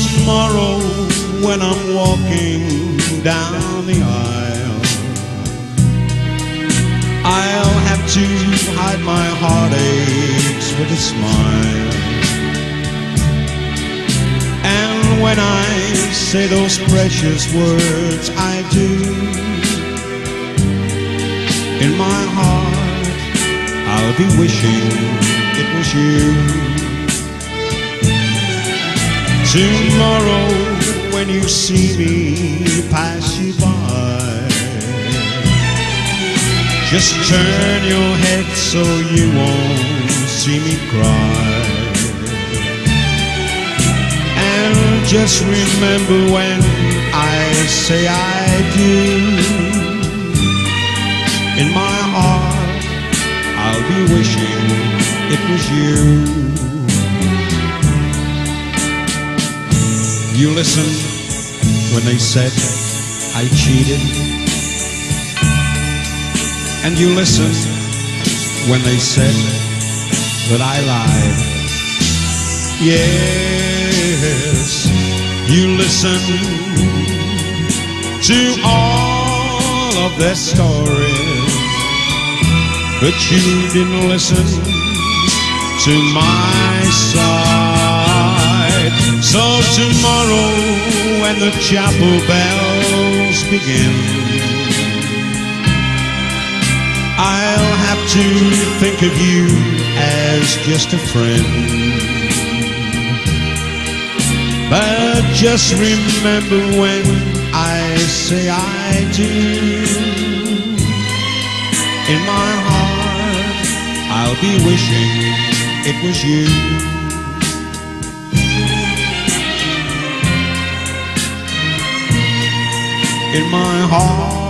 tomorrow when I'm walking down the aisle, I'll have to hide my heartaches with a smile. And when I say those precious words I do, in my heart I'll be wishing it was you. Tomorrow when you see me pass you by, just turn your head so you won't see me cry. And just remember when I say I do, in my heart I'll be wishing it was you. You listened when they said I cheated, and you listened when they said that I lied. Yes, you listened to all of their stories, but you didn't listen to my side. So tomorrow when the chapel bells begin, I'll have to think of you as just a friend. But just remember when I say I do, in my heart I'll be wishing it was you. In my heart